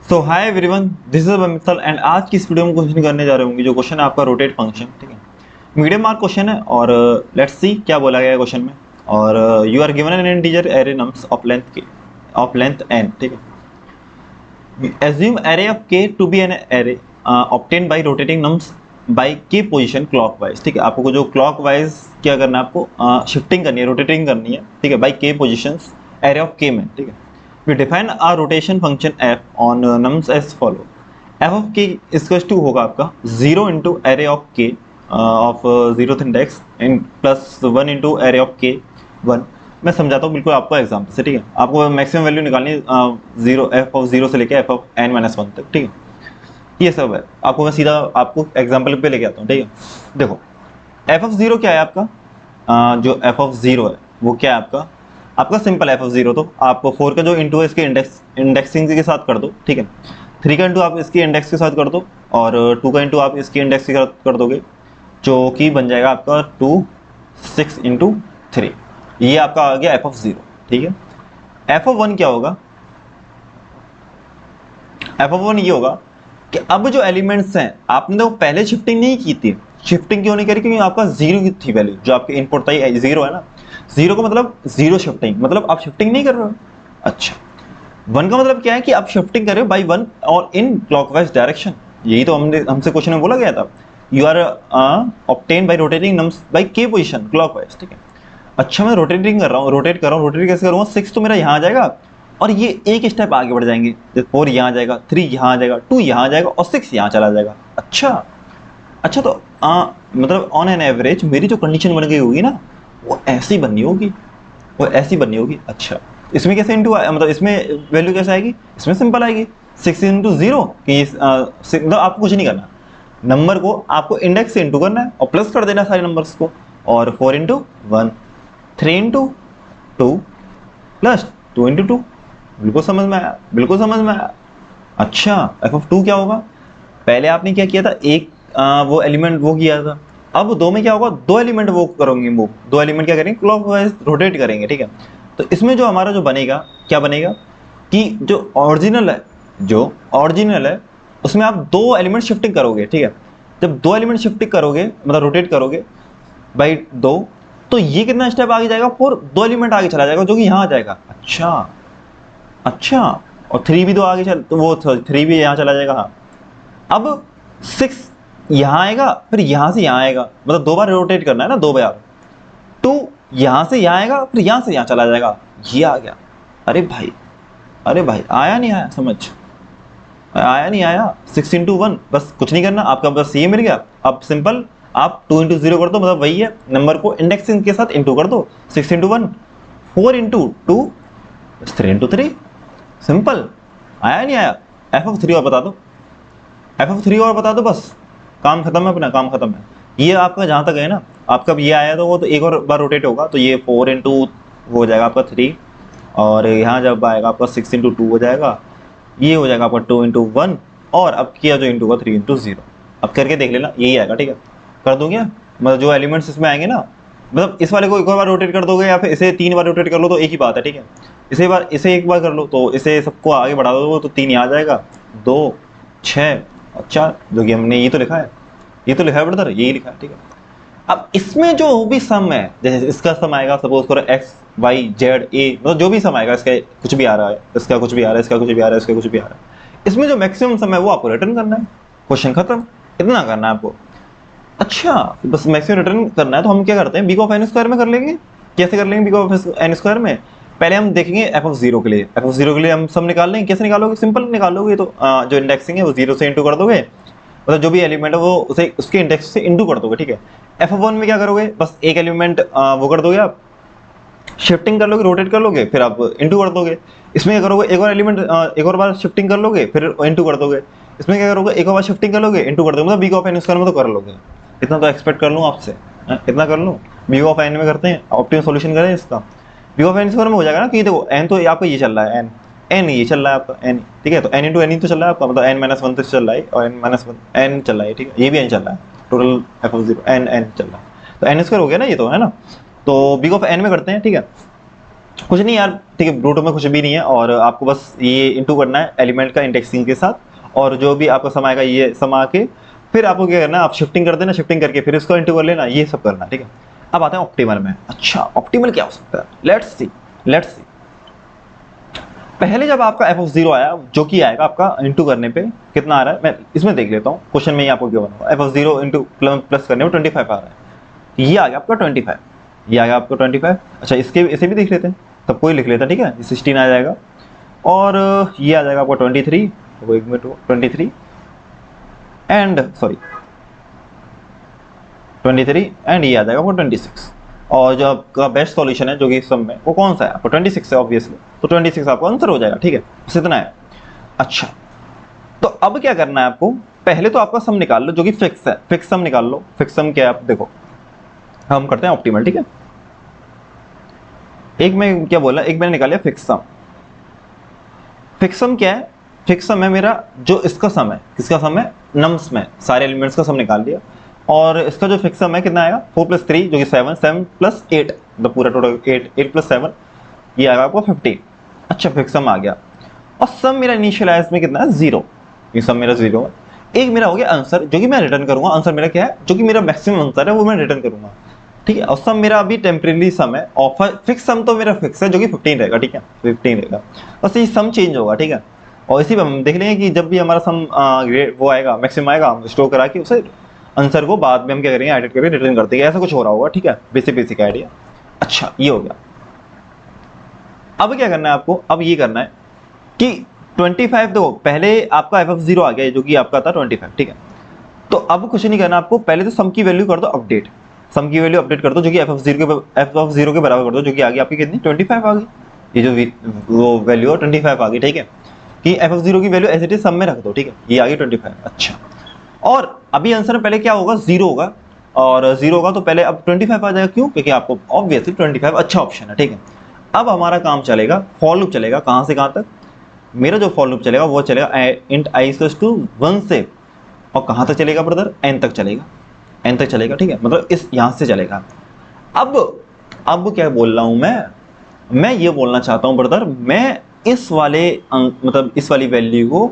So hi everyone, this is Mittal and आज की इस वीडियो में क्वेश्चन करने जा रहे होंगे। जो क्वेश्चन है आपका रोटेट फंक्शन, ठीक है। मीडियम मार्क क्वेश्चन है और लेट्स सी क्या बोला गया है क्वेश्चन में। और you are given an integer array nums of length n, ठीक है। Assume array of k to be an array obtained by rotating nums by k position clockwise, ठीक है। आपको जो क्लॉकवाइज क्या करना है, आपको शिफ्टिंग करनी है, रोटेटिंग करनी है, ठीक है, by k positions array of k में, ठीक है। We define our rotation function f on nums as follow. f of k equals to होगा आपका 0 into array of k of zeroth index in plus 1 into array of k 1। मैं समझाता हूँ बिल्कुल आपको एग्जाम्पल से, ठीक है। आपको मैक्सिमम वैल्यू निकालनी है जीरो एफ ऑफ जीरो से लेके f of N minus one तक, ठीक है। ये सब है, आपको मैं सीधा आपको एग्जाम्पल पे लेके आता हूँ, ठीक है। देखो एफ ऑफ जीरो क्या है आपका, जो एफ ऑफ जीरो है वो क्या है आपका सिंपल एफ ऑफ जीरो। तो आप 4 का जो इंटू है इसके इंडेक्सिंग के साथ कर दो, ठीक है। 3 का इंटू आप इसके इंडेक्स के साथ कर दो और 2 का इंटू आप इसके इंडेक्स के साथ कर दोगे, जो कि बन जाएगा आपका 2 6 इंटू 3। ये आपका आ गया एफ ऑफ जीरो, ठीक है। एफ ऑफ वन क्या होगा, एफ ऑफ वन ये होगा कि अब जो एलिमेंट्स हैं आपने तो पहले शिफ्टिंग नहीं की थी। शिफ्टिंग क्यों नहीं करी, क्योंकि आपका जीरो की थी वैल्यू, जो आपके इनपुट था जीरो है ना। जीरो का मतलब जीरो शिफ्टिंग, मतलब आप शिफ्टिंग नहीं कर रहे हो। अच्छा, वन का मतलब क्या है कि आप शिफ्टिंग कर रहे हो बाई वन और इन क्लॉकवाइज डायरेक्शन। यही तो हमसे क्वेश्चन में बोला गया था, you are obtain by rotating nums by k position clockwise, ठीक है। अच्छा, मैं रोटेटिंग कर रहा हूँ, रोटेट कर रहा हूँ, रोटेट कैसे करूँगा, 6 तो मेरा यहाँ आ जाएगा और ये एक स्टेप आगे बढ़ जाएंगे, 4 यहाँ आ जाएगा, 3 यहाँ आ जाएगा, 2 यहाँ आ जाएगा और 6 यहाँ चला जाएगा। अच्छा तो मतलब ऑन एन एवरेज मेरी जो कंडीशन बन गई होगी ना, वो ऐसी बननी होगी, वो ऐसी बननी होगी। अच्छा, इसमें कैसे इंटू मतलब इसमें वैल्यू कैसे आएगी, इसमें सिंपल आएगी 6 इंटू जीरो की, मतलब आपको कुछ नहीं करना, नंबर को आपको इंडेक्स से इंटू करना है और प्लस कर देना सारे नंबर्स को, और 4 into one, 3 into two plus 2 into two. बिल्कुल समझ में आया, बिल्कुल समझ में आया। अच्छा, एफ ऑफ टू क्या होगा, पहले आपने क्या किया था, एक वो एलिमेंट वो किया था, अब दो में क्या होगा, दो एलिमेंट वो करोगे मूव, दो एलिमेंट क्या करेंगे, क्लॉकवाइज रोटेट करेंगे, ठीक है। तो इसमें जो हमारा जो बनेगा क्या बनेगा कि जो ओरिजिनल है उसमें आप दो एलिमेंट शिफ्टिंग करोगे, ठीक है। जब दो एलिमेंट शिफ्टिंग करोगे मतलब रोटेट करोगे बाई दो, तो ये कितना स्टेप आगे जाएगा, 4, दो एलिमेंट आगे चला जाएगा जो कि यहाँ आ जाएगा। अच्छा, और 3 भी तो आगे चल, तो वो 3 भी यहाँ चला जाएगा। हाँ, अब 6 यहाँ आएगा, फिर यहाँ से यहाँ आएगा, मतलब दो बार रोटेट करना है ना, दो बार। 2 यहाँ से यहाँ आएगा, फिर यहाँ से यहाँ चला जाएगा, ये आ गया। अरे भाई आया नहीं आया, समझ आया नहीं आया। 6 इंटू वन, बस कुछ नहीं करना आपका, बस ये मिल गया। अब सिंपल आप 2 इंटू जीरो कर दो, मतलब वही है, नंबर को इंडेक्सिंग के साथ इंटू कर दो। 6 into one 4 into two 3 into three, simple. आया नहीं आया, एफ ऑफ थ्री और बता दो, एफ ऑफ थ्री और बता दो, बस काम खत्म है, अपना काम खत्म है। ये आपका जहाँ तक है ना, आपका ये आया तो वो तो एक और बार रोटेट होगा, तो ये 4 इंटू वो हो जाएगा आपका 3, और यहाँ जब आएगा आपका 6 इंटू टू हो जाएगा, ये हो जाएगा आपका 2 इंटू वन, और अब किया जो इंटू का 3 इंटू जीरो। अब करके देख लेना, यही आएगा, ठीक है। कर दूँ क्या, मतलब जो एलिमेंट्स इसमें आएंगे ना, मतलब इस वाले को एक और बार रोटेट कर दोगे या फिर इसे 3 बार रोटेट कर लो तो एक ही बात है, ठीक है। इसे एक बार कर लो तो इसे सबको आगे बढ़ा दो तो 3 यहाँ आ जाएगा, 2 6 और 4, जो कि हमने ये तो लिखा है, ब्रदर, यही लिखा है, ठीक है। अब इसमें जो भी सम है, जैसे इसका सम आएगा, सपोज करो एक्स वाई जेड ए, मतलब जो भी सम आएगा, इसका कुछ भी आ रहा है, इसका कुछ भी आ रहा है, इसका कुछ भी आ रहा है, इसका कुछ भी आ रहा है, इसमें जो मैक्सिमम सम है वो आपको रिटर्न करना है, क्वेश्चन खत्म, इतना करना है आपको। अच्छा, बस मैक्सिमम रिटर्न करना है, तो हम क्या करते हैं, बी ऑफ एन स्क्वायर में कर लेंगे। कैसे कर लेंगे बी ऑफ एन स्क्वायर में, पहले हम देखेंगे एफ ऑफ जीरो के लिए, हम सब निकाल लेंगे। कैसे निकालोगे, सिंपल निकालोगे, तो जो इंडेक्सिंग है वो जीरो से इंटू कर दोगे, मतलब जो भी एलिमेंट है वो उसे उसके इंडेक्स से इंटू कर दोगे, ठीक है। एफ ऑफ वन में क्या करोगे, बस एक एलिमेंट वो कर दोगे, आप शिफ्टिंग कर लोगे, रोटेट कर लोगे, फिर आप इंटू कर दोगे। इसमें क्या करोगे, एक और एलिमेंट एक और बार शिफ्टिंग कर लोगे, फिर इंटू कर दोगे। इसमें क्या करोगे, एक और बार शिफ्टिंग कर लोगे, इंटू कर दोगे, मतलब बी ऑफ एन स्क्वायर में तो कर लोगे। इतना तो एक्सपेक्ट कर लूँ आपसे, इतना कर लूँ। बी ऑफ एन में करते हैं, ऑप्टिमम सॉल्यूशन करें इसका, बी ऑफ एन स्क्वायर में हो जाएगा ना, कि देखो एन तो आपका ये चल रहा है, एन ये चल रहा है आपका, एन, ठीक है। तो एन इंटू एन ही तो चल रहा है आपका, मतलब एन माइनस वन तो चल रहा है, और एन माइनस वन एन चल रहा है, ठीक है। ये भी एन चल रहा है, total f of zero n चल रहा है, तो एन स्क्वायर हो गया ना ये तो, है ना। तो बी ऑफ एन में करते हैं, ठीक है। कुछ नहीं यार, ठीक है, रूट में कुछ भी नहीं है, और आपको बस ये इंटू करना है एलिमेंट का इंडेक्सिंग के साथ, और जो भी आपका सम आएगा ये सम आके फिर आपको क्या करना है, आप शिफ्टिंग कर देना, शिफ्टिंग करके फिर इसको इंटू कर लेना, ये सब करना, ठीक है। अब आते हैं ऑप्टिमल में। अच्छा, ऑप्टिमल क्या हो सकता है, लेट्स सी, लेट्स सी। पहले जब आपका एफ ऑफ 0 आया, जो कि आएगा आपका इंटू करने पे कितना आ रहा है, मैं इसमें देख लेता हूँ क्वेश्चन में ही आपको क्या बनाऊंगा। एफ ऑफ 0 इंटू प्लस करने में 25 आ रहा है, ये आ गया आपका 25, ये आ गया आपको 25। अच्छा, इसके इसे भी देख लेते हैं, तब कोई लिख लेता, ठीक है, 16 आ जाएगा, और ये आ जाएगा आपको 23, तो एक मिनट, 23 एंड सॉरी 23 एंड ये आ जाएगा आपको 26। और जो आपका बेस्ट सॉल्यूशन है जो कि सम में, वो कौन सा है, आपको 26 है ऑब्वियसली, तो 26 आपका आंसर हो जाएगा, ठीक है, बस इतना है। अच्छा, तो अब क्या करना है आपको, पहले तो आपका सम निकाल लो जो कि फिक्स है, फिक्स सम निकाल लो। फिक्स सम क्या है, आप देखो, हम करते हैं ऑप्टिमल, ठीक है। एक में क्या बोला, एक मैंने निकाला फिक्स सम। फिक्स सम क्या है, फिक्स सम है मेरा जो इसका सम है, किसका सम है, नम्स में सारे एलिमेंट्स का सम निकाल दिया, और इसका जो फिक्स सम है कितना आएगा, 4 + 3 जो कि 7, 7 + 8, मतलब पूरा टोटल 8, 8 + 7 ये आएगा आपको 15। अच्छा, फिक्स सम आ गया, और सम मेरा इनिशियलाइज में कितना है, 0, ये सम मेरा 0 है। एक मेरा हो गया आंसर जो कि मैं रिटर्न करूंगा, आंसर मेरा क्या है, जो कि मेरा मैक्सिमम आंसर है वो मैं रिटर्न करूंगा, ठीक है। और सम मेरा अभी टेम्परेरी सम है, और फिक्स सम तो मेरा फिक्स है जो कि 15 रहेगा, ठीक है, 15 रहेगा, बस ये सम चेंज होगा, ठीक है। और इसी पर हम देख लेंगे कि जब भी हमारा सम वो आएगा, मैक्सिमम आएगा, हम स्टोर करा के उसे आंसर को बाद में हम क्या करेंगे, एडिट करके रिटर्न कर देंगे, ऐसा कुछ हो रहा होगा, ठीक है, बेसिक आइडिया। अच्छा, ये हो गया। अब क्या करना है आपको, अब ये करना है कि 25, देखो पहले आपका एफ ऑफ 0 आ गया जो कि आपका था 25, ठीक है। तो अब कुछ नहीं करना आपको, पहले तो सम की वैल्यू कर दो अपडेट, सम की वैल्यू अपडेट कर दो जो कि एफ ऑफ 0 के बराबर कर दो, जो कि आ गई आपकी कितनी, 25 आ गई, ये जो वो वैल्यू है 25 आ गई, ठीक है। कि एफ ऑफ 0 की value as it is sum में रख दो, ठीक है, ये आ गई 25। अच्छा, और अभी आंसर पहले क्या होगा, 0 होगा, और 0 होगा तो पहले अब 25 आ जाएगा, क्यों, क्योंकि आपको ऑब्वियसली 25 अच्छा ऑप्शन है, ठीक है। अब हमारा काम चलेगा, फॉर लूप चलेगा, कहां से कहां तक, मेरा जो फॉर लूप चलेगा वो चलेगा इंट i = 1 से, और कहां तक चलेगा ब्रदर, n तक चलेगा, n तक चलेगा, ठीक है, मतलब इस यहां से चलेगा। अब क्या बोल रहा हूं मैं ये बोलना चाहता हूं ब्रदर, मैं इस वाले मतलब इस वाली वैल्यू को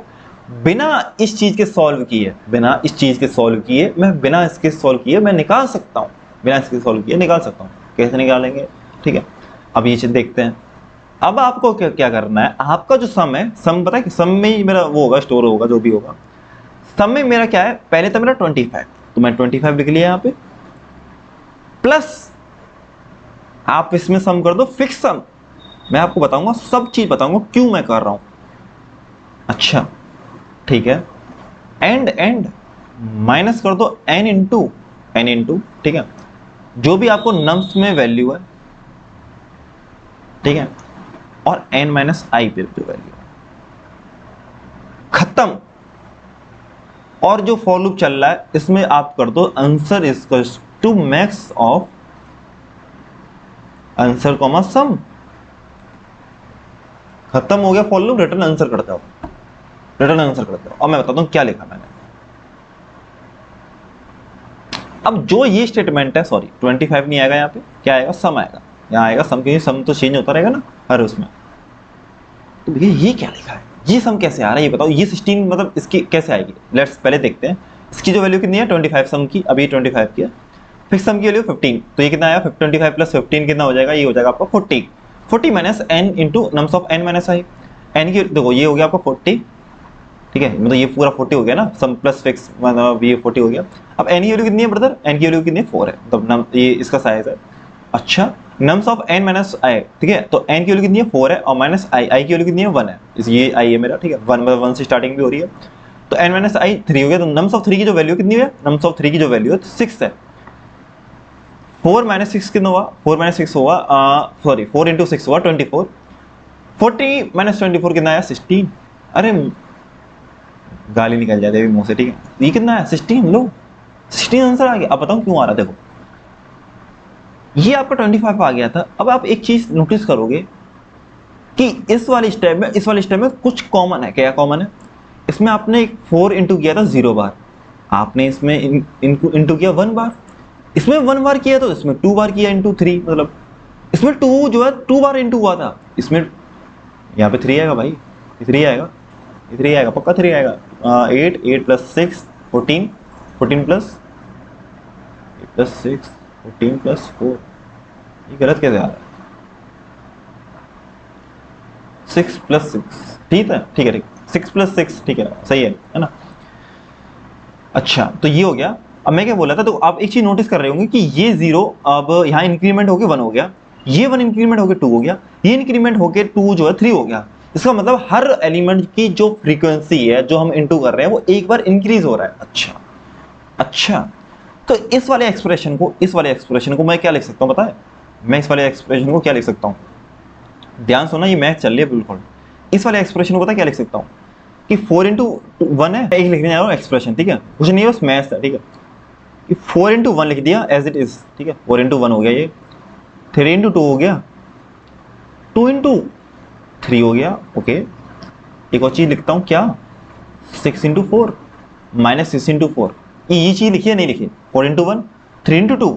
बिना इस चीज के सॉल्व किए, बिना इस चीज के सॉल्व किए, मैं बिना इसके सॉल्व किए मैं निकाल सकता हूं, बिना इसके सॉल्व किए निकाल सकता हूं। कैसे निकालेंगे, ठीक है, अब ये चीज देखते हैं। अब आपको क्या करना है, आपका जो सम है, सम पता है कि सम में ही मेरा वो होगा, स्टोर होगा, जो भी होगा। सम में मेरा क्या है, पहले था मेरा 25, तो मैं 25 लिख लिया यहाँ पे, प्लस आप इसमें सम कर दो फिक्स सम। मैं आपको बताऊंगा, सब चीज बताऊंगा क्यों मैं कर रहा हूं। अच्छा, ठीक है, एंड माइनस कर दो n इंटू, ठीक है, जो भी आपको नम्स में वैल्यू है, ठीक है, और n - i पे जो वैल्यू है, खत्म। और जो फॉर लूप चल रहा है इसमें आप कर दो answer equals to max of answer comma sum, खत्म हो गया फॉर लूप, रिटर्न आंसर करते हो, रिटर्न आंसर करते हो। और मैं बताता हूं क्या लिखा मैंने। अब जो ये स्टेटमेंट है, सॉरी 25 नहीं आएगा यहाँ पे, क्या आएगा, सम आएगा, यहाँ आएगा सम, क्योंकि सम तो चेंज होता रहेगा ना हर उसमें। तो भैया ये क्या लिखा है, ये सम कैसे आ रहा है, ये बताओ, ये 16 मतलब इसकी कैसे आएगी, लेट्स पहले देखते हैं। इसकी जो वैल्यू कितनी है, 25 सम की, अभी 25 की है, फिक्स सम की वैल्यू 15, तो ये कितना आया, 25 + 15 कितना हो जाएगा, ये हो जाएगा आपका 40, 40 - n into nums of n - i, n की देखो ये हो गया आपका 40, ठीक है, मतलब ये पूरा 40 हो गया ना, सम प्लस फिक्स मतलब ये 40 हो गया। अब n की वैल्यू कितनी है ब्रदर, n की वैल्यू कितनी है, 4 है, मतलब ये इसका साइज है। अच्छा, नम्स ऑफ n - i, ठीक है, तो n की वैल्यू कितनी है, 4 है, और माइनस i की वैल्यू कितनी है, 1 है, ये i है मेरा, ठीक है, 1 मतलब 1 से स्टार्टिंग भी हो रही है, तो n - i 3 हो गया, तो नम्स ऑफ 3 की जो वैल्यू कितनी है, नम्स ऑफ 3 की जो वैल्यू है 6 है। 4 - 6 कितना हुआ, 4 - 6 हुआ, सॉरी 4 × 6 हुआ 24, 40 - 24 कितना आया, 16। अरे गाली निकल जाती है मुंह से, ठीक है, ये कितना है, 16, लो 16 आंसर आ गया। अब बताऊं क्यों आ रहा, देखो ये आपका 25 आ गया था। अब आप एक चीज नोटिस करोगे कि इस वाले स्टेप में कुछ कॉमन है, क्या कॉमन है, इसमें आपने एक 4 इंटू किया था 0 बार, आपने इसमें इंटू किया 1 बार, इसमें 1 बार किया तो इसमें 2 बार किया इंटू 3, मतलब इसमें 2 जो है 2 बार इंटू हुआ था, इसमें यहाँ पे 3 आएगा भाई, 3 आएगा, 3 आएगा, पक्का 3 आएगा। 8 8 प्लस 6 14, 14 प्लस 8 प्लस 6 14 प्लस 4, ये गलत कैसे आ रहा है? 6 प्लस 6, ठीक है ठीक है ठीक, 6 प्लस 6 ठीक है, सही है ना। अच्छा तो ये हो गया। अब मैं क्या बोला था, तो आप एक चीज नोटिस कर रहे होंगे कि ये 0 अब यहाँ इंक्रीमेंट होके 1 हो गया, ये 1 इंक्रीमेंट होके 2 हो गया, ये इंक्रीमेंट होके 2 जो है 3 हो गया। इसका मतलब हर एलिमेंट की जो फ्रीक्वेंसी है जो हम इनटू कर रहे हैं वो एक बार इंक्रीज हो रहा है। अच्छा अच्छा, तो इस वाले एक्सप्रेशन को मैं क्या लिख सकता हूँ पता है? मैं इस वाले एक्सप्रेशन को क्या लिख सकता हूँ, ध्यान सुना, ये मैथ चल रही है बिल्कुल। इस वाले एक्सप्रेशन को पता क्या लिख सकता हूँ कि 4 इंटू 1 है, एक लिखने जा रहा हूँ एक्सप्रेशन, ठीक है, कुछ नहीं बस मैथ है, ठीक है, कि 4 इंटू 1 लिख दिया एज इट इज, ठीक है, 4 इंटू 1 हो गया, ये 3 इंटू 2 हो गया, 2 इंटू 3 हो गया, ओके। एक और चीज लिखता हूँ क्या, 6 इंटू 4 माइनस 6 इंटू 4, ये चीज लिखी है नहीं लिखी, 4 into 1 3 into 2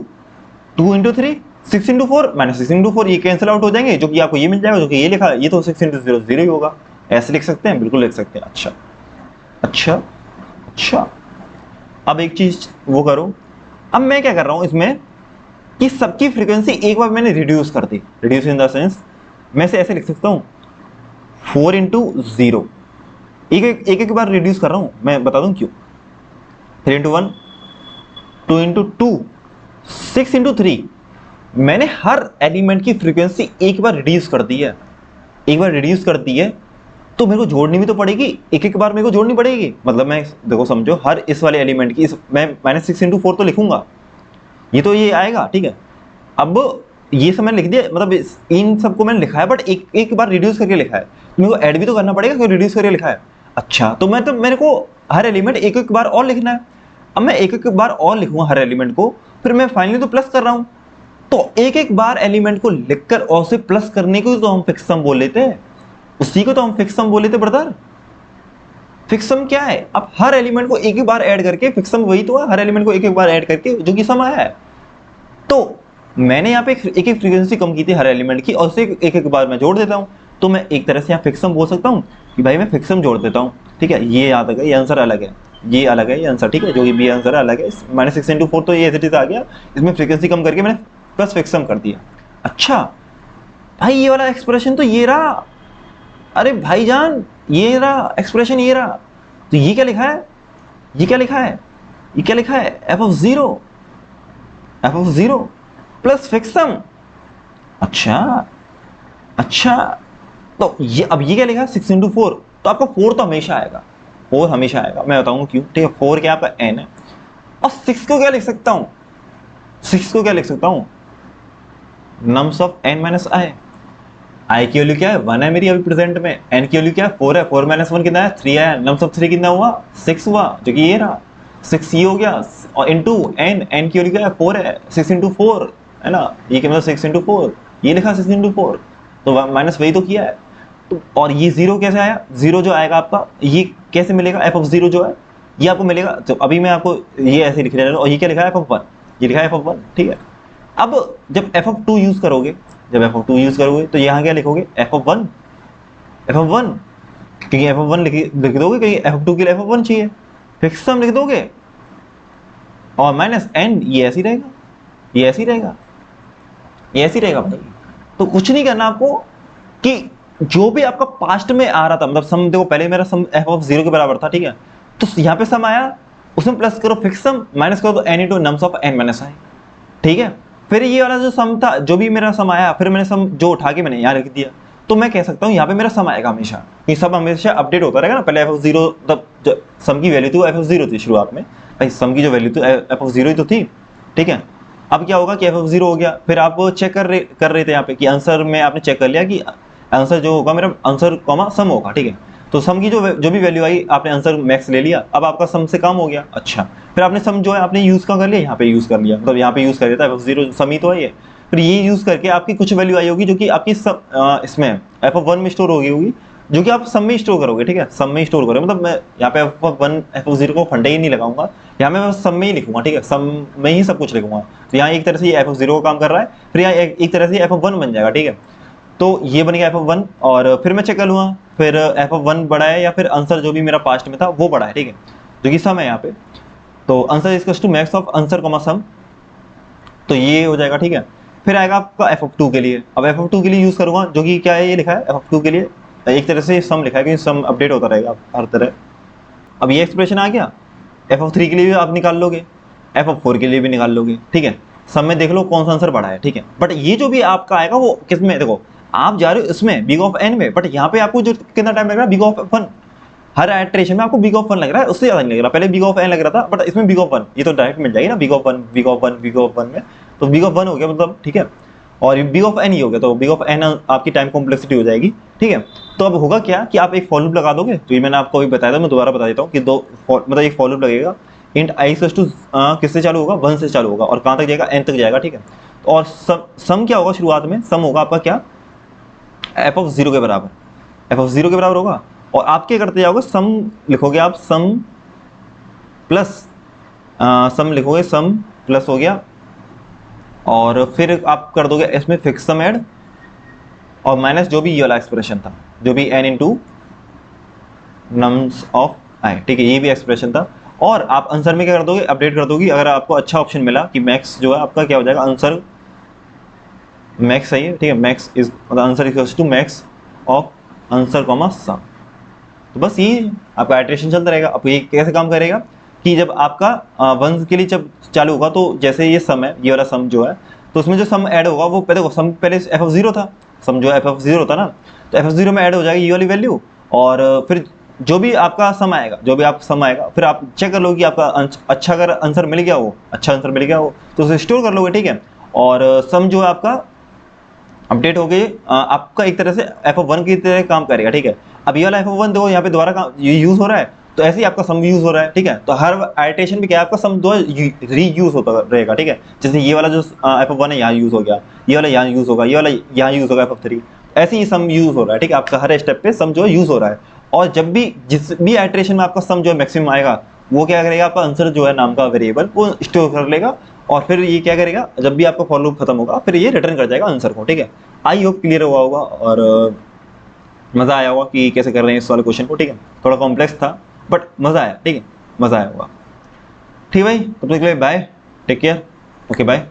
2 into 3 6 into 4 minus 6 into 4, ये कैंसिल आउट हो जाएंगे, जो कि आपको ये मिल जाएगा, जो कि ये लिखा है, ये तो 6 इंटू 0 0 ही होगा, ऐसे लिख सकते हैं, बिल्कुल लिख सकते हैं। अच्छा अच्छा अच्छा, अब एक चीज वो करो, अब मैं क्या कर रहा हूं इसमें कि सबकी फ्रीक्वेंसी एक बार मैंने रिड्यूस कर दी, रिड्यूस इन द सेंस मैं से ऐसे लिख सकता हूं 4 इंटू 0, एक बार रिड्यूस कर रहा हूं, मैं बता दूं क्यों। 3 इंटू 1 2 इंटू 2 6 इंटू 3, मैंने हर एलिमेंट की फ्रीक्वेंसी एक बार रिड्यूस कर दी है, एक बार रिड्यूस कर दी है, तो मेरे को जोड़नी भी तो पड़ेगी, एक बार मेरे को जोड़नी पड़ेगी, मतलब मैं देखो समझो हर इस वाले एलिमेंट की मैं माइनस 6 इंटू 4 तो लिखूंगा, ये तो ये आएगा, ठीक है। अब ये सब मैंने लिख दिया, मतलब इन सबको मैंने लिखा है, बट एक बार रिड्यूस करके लिखा है, तो मेरे को ऐड भी तो करना पड़ेगा कि रिड्यूस करके लिखा है। अच्छा तो मेरे को हर एलिमेंट एक एक बार और लिखना है, अब मैं एक एक बार और लिखूंगा हर एलिमेंट को, फिर मैं फाइनली तो प्लस कर रहा हूं, तो एक एक बार एलिमेंट को लिखकर और से प्लस करने को तो हम फिक्स सम बोल लेते हैं, उसी को तो हम फिक्स सम बोल लेते ब्रदर। फिक्स सम क्या है, अब हर एलिमेंट को एक ही बार ऐड करके, फिक्स सम वही तो है, हर एलिमेंट को एक एक बार ऐड करके जो कि सम आया है। तो मैंने यहाँ पे एक एक फ्रीक्वेंसी कम की थी हर एलिमेंट की, और उसे एक एक बार मैं जोड़ देता हूँ, तो मैं एक तरह से यहाँ फिक्स सम बोल सकता हूँ कि भाई मैं फिक्स सम जोड़ देता हूँ, ठीक है। ये याद है, ये आंसर अलग है, ये अलग है, ये आंसर ठीक है, जो भी आंसर अलग है, माइनस 6 इंटू 4 तो ये एज इट इज आ गया, इसमें फ्रीक्वेंसी कम करके मैंने प्लस फिक्स सम कर दिया। अच्छा भाई ये वाला एक्सप्रेशन तो ये रहा, अरे भाईजान ये रहा एक्सप्रेशन, ये रहा, तो ये क्या लिखा है, ये क्या लिखा है, ये क्या लिखा है, F of zero plus fix sum. अच्छा अच्छा, तो ये अब ये क्या लिखा है 6 इंटू 4, तो आपका 4 तो हमेशा आएगा, 4 हमेशा आएगा, मैं बताऊंगा क्यों, ठीक है। 4 क्या आपका n है, और 6 को क्या लिख सकता हूं, 6 को क्या लिख सकता हूं, nums of n minus i, i की वैल्यू क्या है 1 है मेरी अभी प्रेजेंट में, n की वैल्यू क्या है 4 है, 4 माइनस 1 कितना है 3 है, नम्स ऑफ 3 कितना हुआ 6 हुआ, जो कि ये रहा 6 ये हो गया, और इंटू n की वैल्यू क्या है 4 है, 6 इंटू 4 है ना, ये क्या मतलब 6 इंटू 4, ये लिखा 6 इंटू 4, तो माइनस वही तो किया है। तो और ये जीरो कैसे आया, जीरो जो आएगा आपका ये कैसे मिलेगा, एफ ऑफ जीरो जो है ये आपको मिलेगा, तो अभी मैं आपको ये ऐसे लिख रहा हूँ, और ये क्या लिखा है एफ ऑफ 1, ये लिखा है एफ ऑफ 1, ठीक है। अब जब एफ ऑफ 2 यूज करोगे, जब एफ ऑफ 2 यूज करोगे तो यहाँ क्या लिखोगे एफ ऑफ 1, एफ ऑफ 1, क्योंकि एफ ऑफ 1 लिख दोगे, क्योंकि एफ ऑफ 2 के लिए एफ ऑफ 1 चाहिए, फिक्स सम लिख दोगे, और माइनस एन, ये ऐसे ही रहेगा, ये ऐसे ही रहेगा, ये ऐसे ही रहेगा भाई। तो कुछ नहीं करना आपको, कि जो भी आपका पास्ट में आ रहा था, मतलब सम देखो पहले मेरा सम एफ ऑफ 0 के बराबर था, ठीक है, तो यहाँ पे सम आया, उसमें प्लस करो फिक्स सम, माइनस करो तो N into nums of N minus I, ठीक है। फिर ये वाला जो सम था, जो भी मेरा सम आया, फिर मैंने सम जो उठा के मैंने यहाँ लिख दिया, तो मैं कह सकता हूँ यहाँ पे मेरा सम आएगा हमेशा, ये सब हमेशा अपडेट होता रहेगा ना। पहले एफ ऑफ 0 तब सम की वैल्यू थी एफ ऑफ 0 थी शुरुआत में, भाई सम की जो वैल्यू थी एफ ऑफ 0 ही तो थी, ठीक है। अब क्या होगा कि एफ ऑफ 0 हो गया, फिर आप चेक कर रहे थे यहाँ पे कि आंसर में आपने चेक कर लिया कि आंसर जो होगा मेरा आंसर कॉमा सम होगा, ठीक है। तो सम की जो भी वैल्यू आई आपने आंसर मैक्स ले लिया, अब आपका सम से कम हो गया। अच्छा फिर आपने सम जो है आपने यूज कहाँ कर लिया, यहाँ पे यूज कर लिया, मतलब यहाँ पे यूज कर लिया था एफ ऑफ 0 सम ही तो है ये, फिर ये यूज करके आपकी कुछ वैल्यू आई होगी जो कि आपकी इसमें एफ ऑफ 1 में स्टोर हो गई होगी, जो कि आप सम में स्टोर करोगे, ठीक है, सम में स्टोर करोगे। मतलब मैं यहाँ पे f1 f0 को फंडे ही नहीं लगाऊंगा, यहाँ मैं सम में ही लिखूंगा, ठीक है, सम में ही सब कुछ लिखूंगा। तो यहाँ एक तरह से ये f0 का काम कर रहा है, फिर यहाँ एक तरह से f1 बन जाएगा, ठीक है। तो ये बन गया f1 और फिर मैं चेक कर लूँगा फिर f1 बड़ा है या फिर आंसर जो भी मेरा पास्ट में था वो बड़ा है, ठीक है, जो कि सम है यहाँ पे। तो answer is to max of answer comma sum, तो ये हो जाएगा, ठीक है। फिर आएगा आपका f2 के लिए। अब f2 के लिए यूज करूंगा, जो कि क्या है, ये लिखा है f2 के लिए एक तरह से सम लिखा है, क्योंकि सम अपडेट होता रहेगा हर तरह। अब ये एक्सप्रेशन आ गया, f3 के लिए भी आप निकाल लोगे, f4 के लिए भी निकाल लोगे, ठीक है। सम में देख लो कौन सा आंसर बड़ा है, ठीक है। बट ये जो भी आपका आएगा वो किस में, देखो आप जा रहे हो इसमें बिग ऑफ एन में, बट यहाँ पे आपको जो कितना टाइम लग रहा है, big of one. Her iteration में आपको बिग ऑफ वन लग रहा है, उससे ज्यादा नहीं लग रहा। पहले बिग ऑफ एन लग रहा था, बट इसमें बिग ऑफ वन, ये तो डायरेक्ट मिल जाएगी ना, big of one big of one big of one में, तो बिग ऑफ वन हो गया मतलब, ठीक है। और बिग ऑफ एन ही हो गया, तो बिग ऑफ एन आपकी टाइम कॉम्प्लेक्सिटी हो जाएगी, ठीक है। तो अब होगा क्या कि आप एक फॉर लूप लगा दोगे, तो ये मैंने आपको अभी बताया था, मैं दोबारा बता देता हूँ कि मतलब एक फॉर लूप लगेगा, इंट आई टू किससे चालू होगा, 1 से चालू होगा और कहाँ तक जाएगा, n तक जाएगा, ठीक है। और सम क्या होगा, शुरुआत में सम होगा आपका क्या, f0 के बराबर, f0 के बराबर होगा। और आप क्या करते जाओगे, सम लिखोगे आप, सम प्लस सम लिखोगे, सम प्लस हो गया, और फिर आप कर दोगे इसमें फिक्स सम ऐड और माइनस जो भी ये वाला एक्सप्रेशन था, जो भी n इंटू नम्स ऑफ आई, ठीक है, ये भी एक्सप्रेशन था। और आप आंसर में क्या कर दोगे, अपडेट कर दोगे। अगर आपको अच्छा ऑप्शन मिला कि मैक्स जो है आपका क्या हो जाएगा, आंसर मैक्स सही है, ठीक है, मैक्स इज मतलब answer equals to max of answer comma sum. तो बस ये आपका आइटरेशन चलता रहेगा। अब ये कैसे काम करेगा कि जब आपका 1 के लिए जब चालू होगा, तो जैसे ये सम है, ये वाला सम जो है, तो उसमें जो सम ऐड होगा वो पहले सम पहले f0 था, सम जो f0 था ना, तो f0 में ऐड हो जाएगी ये वाली वैल्यू। और फिर जो भी आपका सम आएगा, जो भी आप सम आएगा, फिर आप चेक कर लो कि आपका अच्छा अगर आंसर मिल गया हो, अच्छा आंसर मिल गया हो तो उसे स्टोर कर लोगे, ठीक है। और सम जो है आपका अपडेट हो गई, आपका एक तरह से f1 की तरह काम करेगा, ठीक है। अब ये वाला f1 देखो यहाँ पे दोबारा यूज हो रहा है, तो ऐसे ही आपका सम यूज हो रहा है, ठीक है। तो हर आइटरेशन में क्या है, आपका सम दो रीयूज होता रहेगा, ठीक है। जैसे ये वाला जो f1 है यहाँ यूज हो गया, ये वाला यहाँ यूज होगा, ये वाला यहाँ यूज होगा f3, ऐसे ही सम यूज हो रहा है, ठीक है। आपका हर स्टेप पे सम जो है यूज हो रहा है। और जब भी जिस भी आइटरेशन में आपका सम जो है मैक्सिमम आएगा, वो क्या करेगा, आपका आंसर जो है नाम का वेरिएबल वो स्टोर कर लेगा, और फिर ये क्या करेगा, जब भी आपका फॉर लूप खत्म होगा फिर ये रिटर्न कर जाएगा आंसर को, ठीक है। आई होप क्लियर हुआ होगा और मज़ा आया होगा कि कैसे कर रहे हैं इस वाले क्वेश्चन को, ठीक है। थोड़ा कॉम्प्लेक्स था बट मज़ा आया, ठीक है, मज़ा आया होगा। ठीक है भाई, तब तक के लिए bye, take care, okay bye.